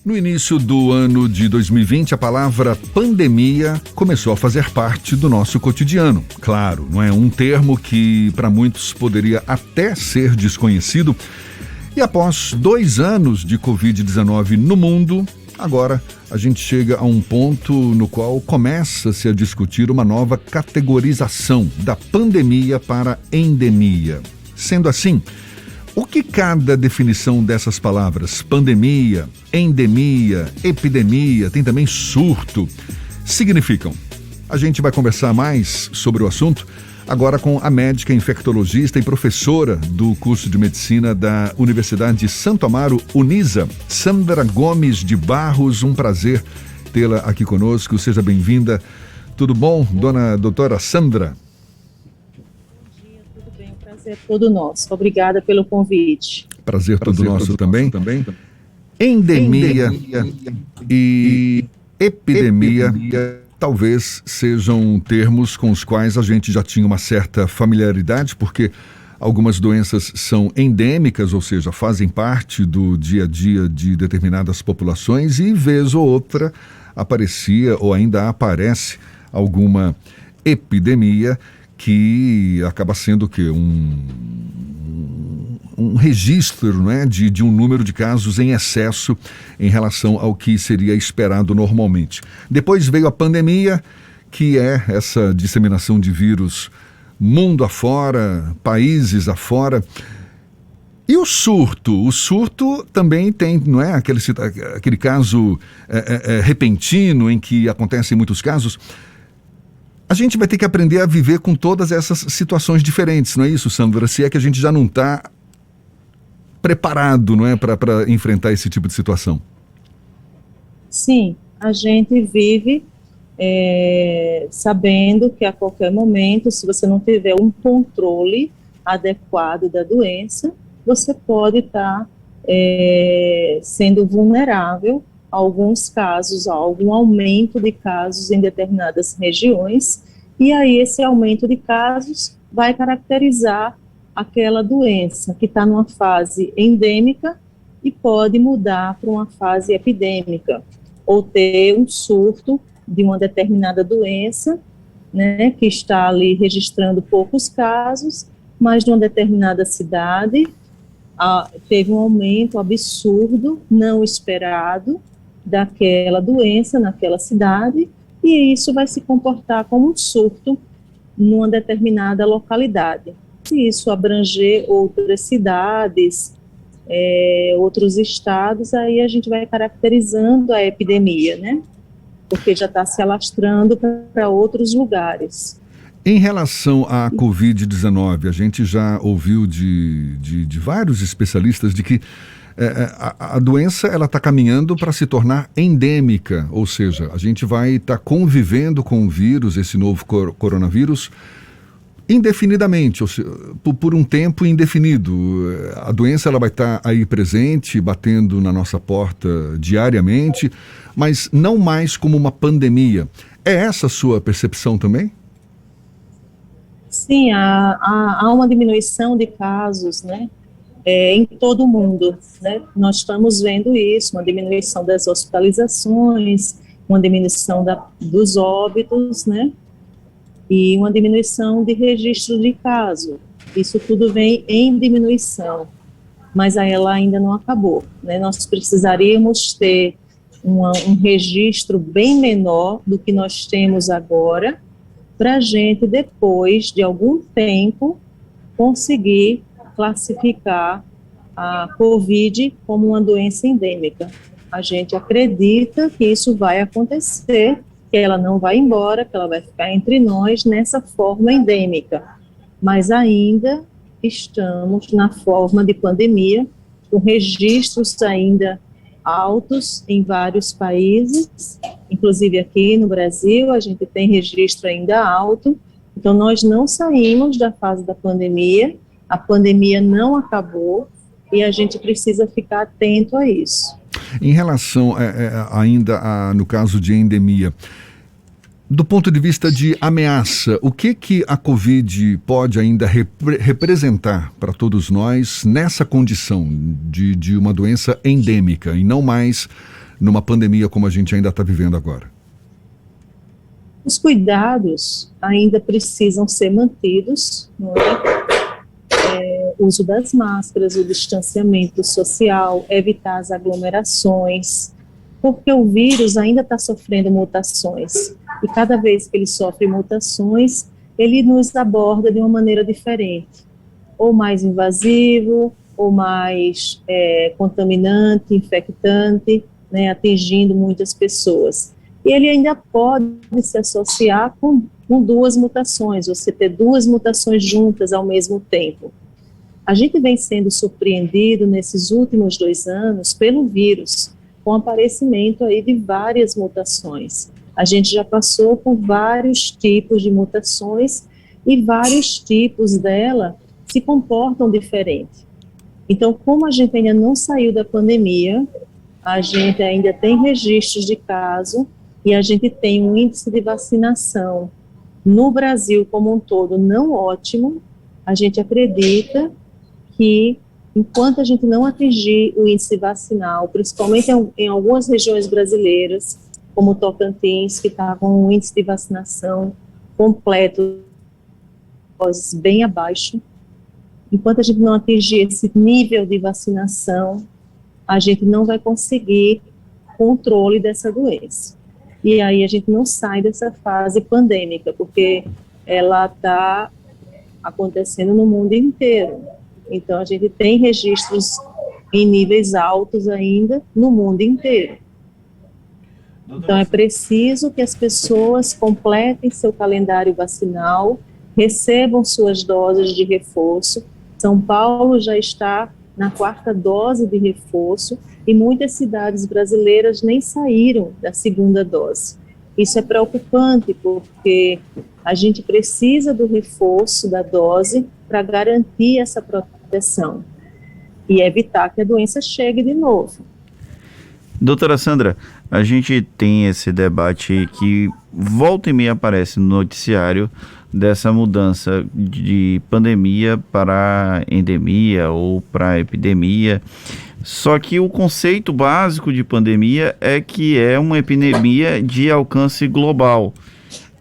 No início do ano de 2020, a palavra pandemia começou a fazer parte do nosso cotidiano. Claro, não é um termo que para muitos poderia até ser desconhecido. E após 2 anos de Covid-19 no mundo, agora a gente chega a um ponto no qual começa-se a discutir uma nova categorização da pandemia para endemia. Sendo assim, o que cada definição dessas palavras, pandemia, endemia, epidemia, tem também surto, significam? A gente vai conversar mais sobre o assunto agora com a médica infectologista e professora do curso de medicina da Universidade de Santo Amaro, Unisa, Sandra Gomes de Barros. Um prazer tê-la aqui conosco. Seja bem-vinda. Tudo bom, doutora Sandra? Prazer todo nosso. Obrigada pelo convite. Prazer todo nosso também. Endemia e epidemia talvez sejam termos com os quais a gente já tinha uma certa familiaridade, porque algumas doenças são endêmicas, ou seja, fazem parte do dia a dia de determinadas populações e, vez ou outra, aparecia ou ainda aparece alguma epidemia que acaba sendo o quê? Um registro, né, de um número de casos em excesso em relação ao que seria esperado normalmente. Depois veio a pandemia, que é essa disseminação de vírus mundo afora, países afora. E o surto? O surto também tem, não é, aquele caso repentino em que acontecem muitos casos. A gente vai ter que aprender a viver com todas essas situações diferentes, não é isso, Sandra? Se é que a gente já não está preparado, não é, para enfrentar esse tipo de situação. Sim, a gente vive sabendo que a qualquer momento, se você não tiver um controle adequado da doença, você pode estar sendo vulnerável a alguns casos, a algum aumento de casos em determinadas regiões, e aí esse aumento de casos vai caracterizar aquela doença que está numa fase endêmica e pode mudar para uma fase epidêmica, ou ter um surto de uma determinada doença, né, que está ali registrando poucos casos, mas numa determinada cidade teve um aumento absurdo, não esperado, daquela doença naquela cidade, e isso vai se comportar como um surto numa determinada localidade. Se isso abranger outras cidades, outros estados, aí a gente vai caracterizando a epidemia, né? Porque já está se alastrando para outros lugares. Em relação à Covid-19, a gente já ouviu de vários especialistas de que a doença ela está caminhando para se tornar endêmica, ou seja, a gente vai estar convivendo com o vírus, esse novo coronavírus, indefinidamente, ou seja, por um tempo indefinido. A doença ela vai estar aí presente, batendo na nossa porta diariamente, mas não mais como uma pandemia. É essa a sua percepção também? Sim, há uma diminuição de casos, né? Em todo o mundo, né? Nós estamos vendo isso, uma diminuição das hospitalizações, uma diminuição dos óbitos, né? E uma diminuição de registro de caso. Isso tudo vem em diminuição, mas aí ela ainda não acabou, né? Nós precisaríamos ter um registro bem menor do que nós temos agora, para a gente, depois de algum tempo, conseguir classificar a Covid como uma doença endêmica. A gente acredita que isso vai acontecer, que ela não vai embora, que ela vai ficar entre nós nessa forma endêmica. Mas ainda estamos na forma de pandemia, com registros ainda altos em vários países, inclusive aqui no Brasil, a gente tem registro ainda alto. Então, nós não saímos da fase da pandemia, a pandemia não acabou e a gente precisa ficar atento a isso. Em relação ainda no caso de endemia, do ponto de vista de ameaça, o que a Covid pode ainda representar para todos nós nessa condição de uma doença endêmica e não mais numa pandemia como a gente ainda está vivendo agora? Os cuidados ainda precisam ser mantidos, não é? O uso das máscaras, o distanciamento social, evitar as aglomerações, porque o vírus ainda está sofrendo mutações, e cada vez que ele sofre mutações, ele nos aborda de uma maneira diferente, ou mais invasivo, ou mais contaminante, infectante, né, atingindo muitas pessoas. E ele ainda pode se associar com duas mutações, você ter duas mutações juntas ao mesmo tempo. A gente vem sendo surpreendido nesses últimos 2 anos pelo vírus, com o aparecimento aí de várias mutações. A gente já passou por vários tipos de mutações e vários tipos dela se comportam diferente. Então, como a gente ainda não saiu da pandemia, a gente ainda tem registros de caso e a gente tem um índice de vacinação no Brasil como um todo não ótimo, a gente acredita que enquanto a gente não atingir o índice vacinal, principalmente em algumas regiões brasileiras, como Tocantins, que está com um índice de vacinação completo bem abaixo, enquanto a gente não atingir esse nível de vacinação, a gente não vai conseguir controle dessa doença. E aí a gente não sai dessa fase pandêmica, porque ela está acontecendo no mundo inteiro. Então, a gente tem registros em níveis altos ainda no mundo inteiro. Então, é preciso que as pessoas completem seu calendário vacinal, recebam suas doses de reforço. São Paulo já está na 4ª dose de reforço e muitas cidades brasileiras nem saíram da 2ª dose. Isso é preocupante, porque a gente precisa do reforço da dose para garantir essa proteção e evitar que a doença chegue de novo. Doutora Sandra, a gente tem esse debate que volta e meia aparece no noticiário dessa mudança de pandemia para endemia ou para epidemia. Só que o conceito básico de pandemia é que é uma epidemia de alcance global.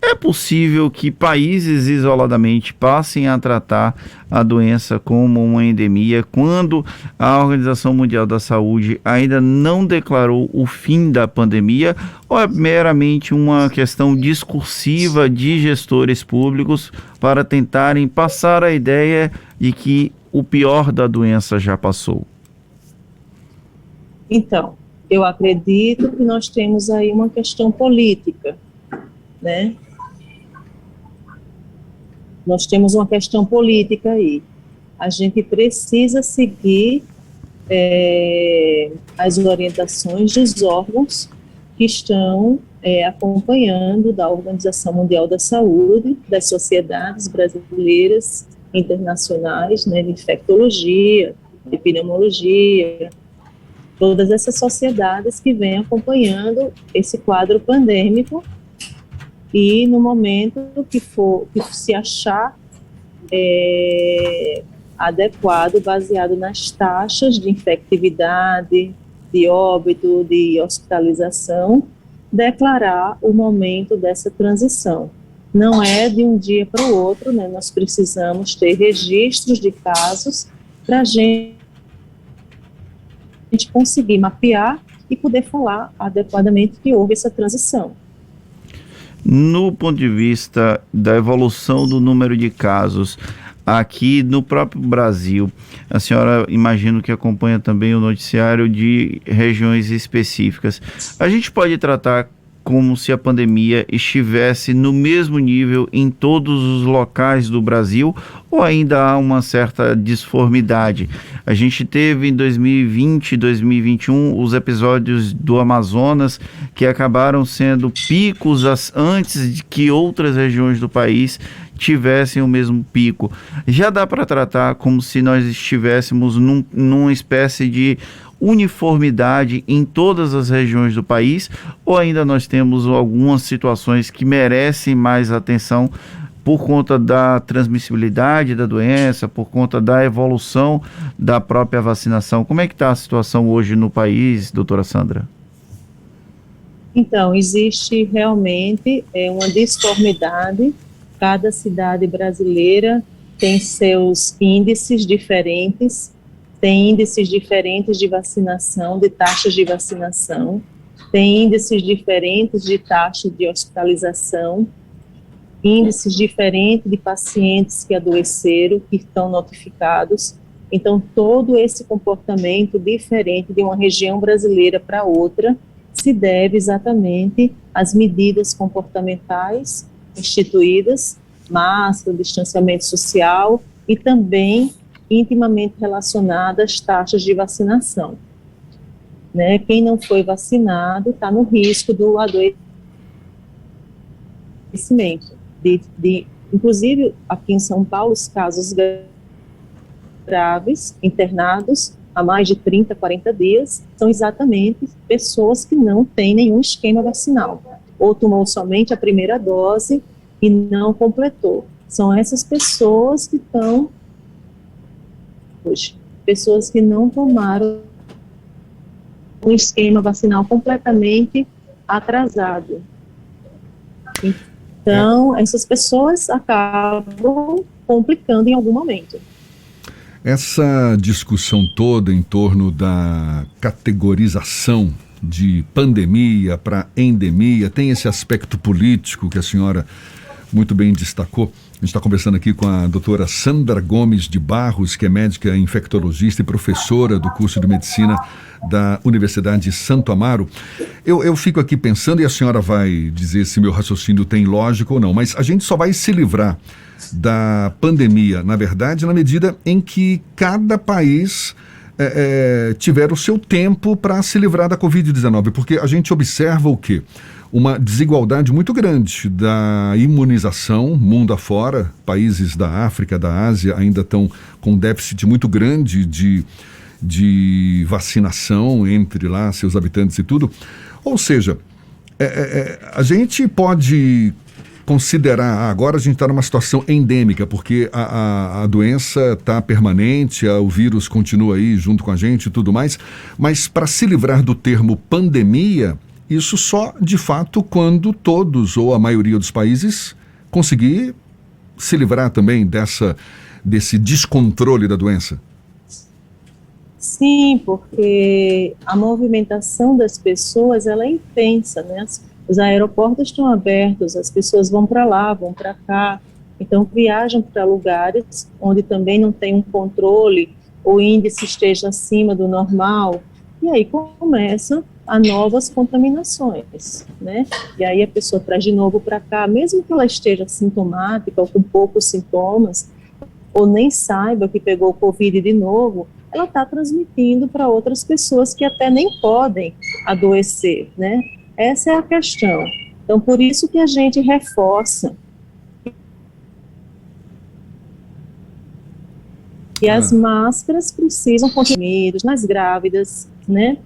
É possível que países isoladamente passem a tratar a doença como uma endemia quando a Organização Mundial da Saúde ainda não declarou o fim da pandemia, ou é meramente uma questão discursiva de gestores públicos para tentarem passar a ideia de que o pior da doença já passou? Então, eu acredito que nós temos aí uma questão política, né? Nós temos uma questão política aí. A gente precisa seguir as orientações dos órgãos que estão acompanhando da Organização Mundial da Saúde, das sociedades brasileiras, internacionais, né, de infectologia, de pneumologia, todas essas sociedades que vêm acompanhando esse quadro pandêmico. E no momento que se achar adequado, baseado nas taxas de infectividade, de óbito, de hospitalização, declarar o momento dessa transição. Não é de um dia para o outro, né? Nós precisamos ter registros de casos para a gente conseguir mapear e poder falar adequadamente que houve essa transição. No ponto de vista da evolução do número de casos aqui no próprio Brasil, a senhora imagino que acompanha também o noticiário de regiões específicas. A gente pode tratar como se a pandemia estivesse no mesmo nível em todos os locais do Brasil, ou ainda há uma certa disformidade? A gente teve em 2020 e 2021 os episódios do Amazonas que acabaram sendo picos antes de que outras regiões do país tivessem o mesmo pico. Já dá para tratar como se nós estivéssemos numa espécie de uniformidade em todas as regiões do país, ou ainda nós temos algumas situações que merecem mais atenção por conta da transmissibilidade da doença, por conta da evolução da própria vacinação? Como é que está a situação hoje no país, doutora Sandra? Então, existe realmente uma disformidade. Cada cidade brasileira tem seus índices diferentes, tem índices diferentes de vacinação, de taxas de vacinação, tem índices diferentes de taxa de hospitalização, índices diferentes de pacientes que adoeceram, que estão notificados. Então, todo esse comportamento diferente de uma região brasileira para outra se deve exatamente às medidas comportamentais instituídas, máscara, distanciamento social e também intimamente relacionadas às taxas de vacinação. Né? Quem não foi vacinado está no risco do adoecimento. Inclusive, aqui em São Paulo, os casos graves, internados há mais de 30, 40 dias, são exatamente pessoas que não têm nenhum esquema vacinal, ou tomou somente a primeira dose e não completou. São essas pessoas que estão hoje, pessoas que não tomaram um esquema vacinal completamente atrasado. Então, essas pessoas acabam complicando em algum momento. Essa discussão toda em torno da categorização de pandemia para endemia tem esse aspecto político que a senhora muito bem destacou. A gente está conversando aqui com a doutora Sandra Gomes de Barros, que é médica infectologista e professora do curso de medicina da Universidade Santo Amaro. Eu fico aqui pensando, e a senhora vai dizer se meu raciocínio tem lógica ou não, mas a gente só vai se livrar da pandemia, na verdade, na medida em que cada país tiver o seu tempo para se livrar da Covid-19, porque a gente observa o quê? Uma desigualdade muito grande da imunização mundo afora. Países da África, da Ásia ainda estão com um déficit muito grande de vacinação entre lá seus habitantes e tudo. Ou seja, a gente pode considerar, agora a gente está numa situação endêmica, porque a doença está permanente, o vírus continua aí junto com a gente e tudo mais, mas para se livrar do termo pandemia, isso só de fato quando todos ou a maioria dos países conseguir se livrar também desse descontrole da doença. Sim, porque a movimentação das pessoas ela é intensa, né? Os aeroportos estão abertos, as pessoas vão para lá, vão para cá, então viajam para lugares onde também não tem um controle, o índice esteja acima do normal, e aí começa a novas contaminações, né? E aí a pessoa traz de novo para cá, mesmo que ela esteja sintomática ou com poucos sintomas, ou nem saiba que pegou Covid de novo, ela está transmitindo para outras pessoas que até nem podem adoecer, né? Essa é a questão. Então, por isso que a gente reforça que as máscaras precisam continuar nas grávidas, né?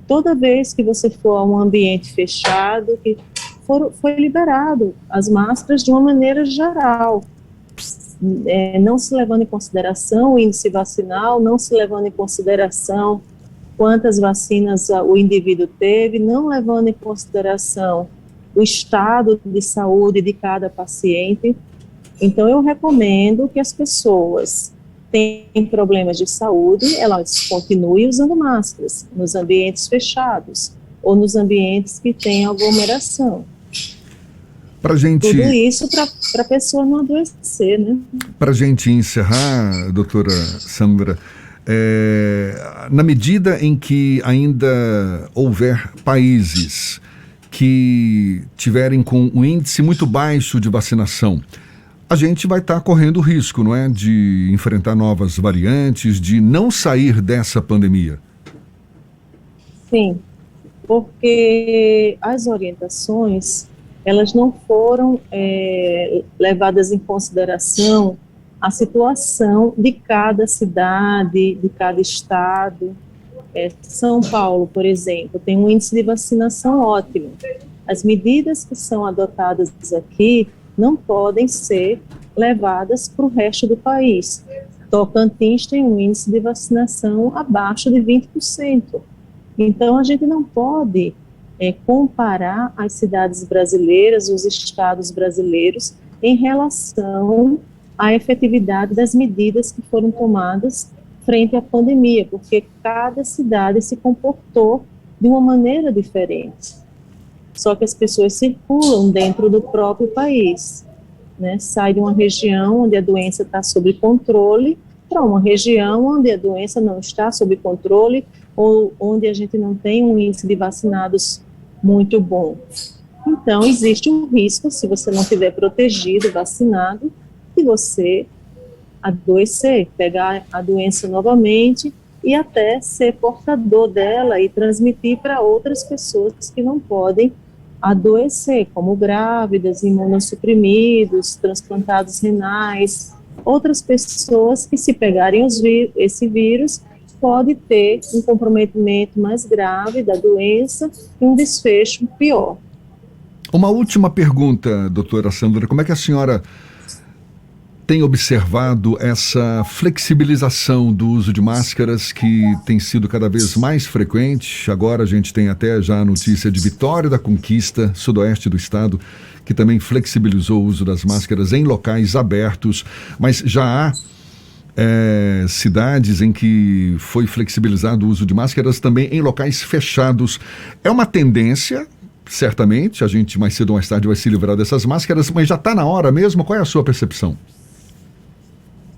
Toda vez que você for a um ambiente fechado, que foi liberado as máscaras de uma maneira geral, não se levando em consideração o índice vacinal, não se levando em consideração quantas vacinas o indivíduo teve, não levando em consideração o estado de saúde de cada paciente. Então, eu recomendo que as pessoas têm problemas de saúde, elas continuem usando máscaras nos ambientes fechados ou nos ambientes que têm aglomeração. Tudo isso para a pessoa não adoecer, né? Para a gente encerrar, doutora Sandra, na medida em que ainda houver países que tiverem com um índice muito baixo de vacinação, a gente vai estar correndo risco, não é? De enfrentar novas variantes, de não sair dessa pandemia. Sim, porque as orientações, elas não foram levadas em consideração a situação de cada cidade, de cada estado. São Paulo, por exemplo, tem um índice de vacinação ótimo. As medidas que são adotadas aqui não podem ser levadas para o resto do país. Tocantins tem um índice de vacinação abaixo de 20%. Então, a gente não pode comparar as cidades brasileiras, os estados brasileiros, em relação à efetividade das medidas que foram tomadas frente à pandemia, porque cada cidade se comportou de uma maneira diferente. Só que as pessoas circulam dentro do próprio país, né? Sai de uma região onde a doença está sob controle para uma região onde a doença não está sob controle ou onde a gente não tem um índice de vacinados muito bom. Então, existe um risco, se você não estiver protegido, vacinado, de você adoecer, pegar a doença novamente e até ser portador dela e transmitir para outras pessoas que não podem adoecer, como grávidas, imunossuprimidos, transplantados renais, outras pessoas que, se pegarem esse vírus, pode ter um comprometimento mais grave da doença e um desfecho pior. Uma última pergunta, doutora Sandra, como é que a senhora tem observado essa flexibilização do uso de máscaras que tem sido cada vez mais frequente? Agora a gente tem até já a notícia de Vitória da Conquista, sudoeste do estado, que também flexibilizou o uso das máscaras em locais abertos, mas já há cidades em que foi flexibilizado o uso de máscaras também em locais fechados. É uma tendência, certamente, a gente mais cedo ou mais tarde vai se livrar dessas máscaras, mas já está na hora mesmo? Qual é a sua percepção?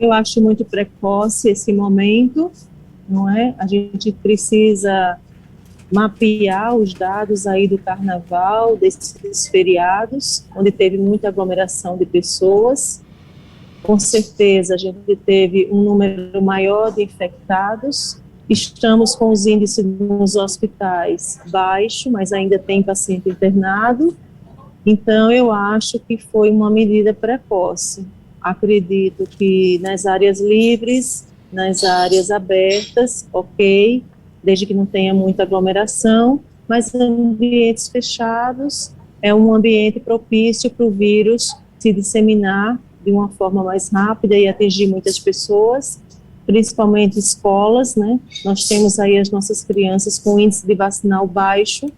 Eu acho muito precoce esse momento, não é? A gente precisa mapear os dados aí do carnaval, desses feriados, onde teve muita aglomeração de pessoas. Com certeza a gente teve um número maior de infectados. Estamos com os índices nos hospitais baixo, mas ainda tem paciente internado. Então eu acho que foi uma medida precoce. Acredito que nas áreas livres, nas áreas abertas, ok, desde que não tenha muita aglomeração, mas ambientes fechados é um ambiente propício para o vírus se disseminar de uma forma mais rápida e atingir muitas pessoas, principalmente escolas, né? Nós temos aí as nossas crianças com índice de vacinal baixo,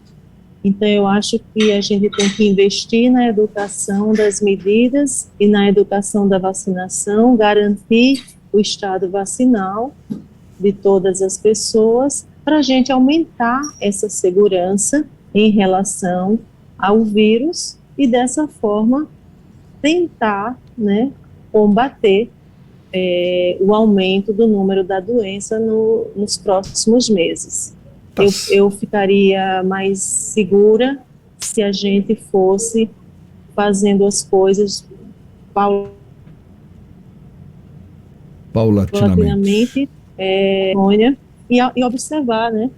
então eu acho que a gente tem que investir na educação das medidas e na educação da vacinação, garantir o estado vacinal de todas as pessoas, para a gente aumentar essa segurança em relação ao vírus e dessa forma tentar, né, combater o aumento do número da doença nos próximos meses. Eu ficaria mais segura se a gente fosse fazendo as coisas paulatinamente e observar, né?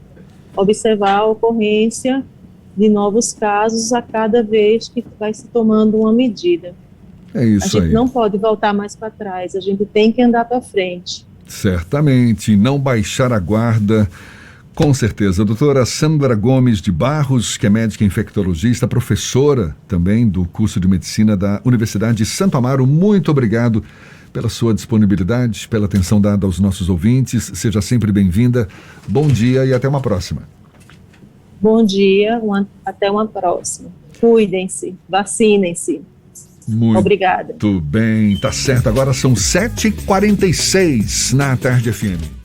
Observar a ocorrência de novos casos a cada vez que vai se tomando uma medida. É isso aí. A gente não pode voltar mais para trás, a gente tem que andar para frente. Certamente, não baixar a guarda. Com certeza. A doutora Sandra Gomes de Barros, que é médica infectologista, professora também do curso de medicina da Universidade de Santo Amaro, muito obrigado pela sua disponibilidade, pela atenção dada aos nossos ouvintes. Seja sempre bem-vinda. Bom dia e até uma próxima. Bom dia, até uma próxima. Cuidem-se, vacinem-se. Obrigada. Muito bem, tá certo. Agora são 7h46 na Tarde FM.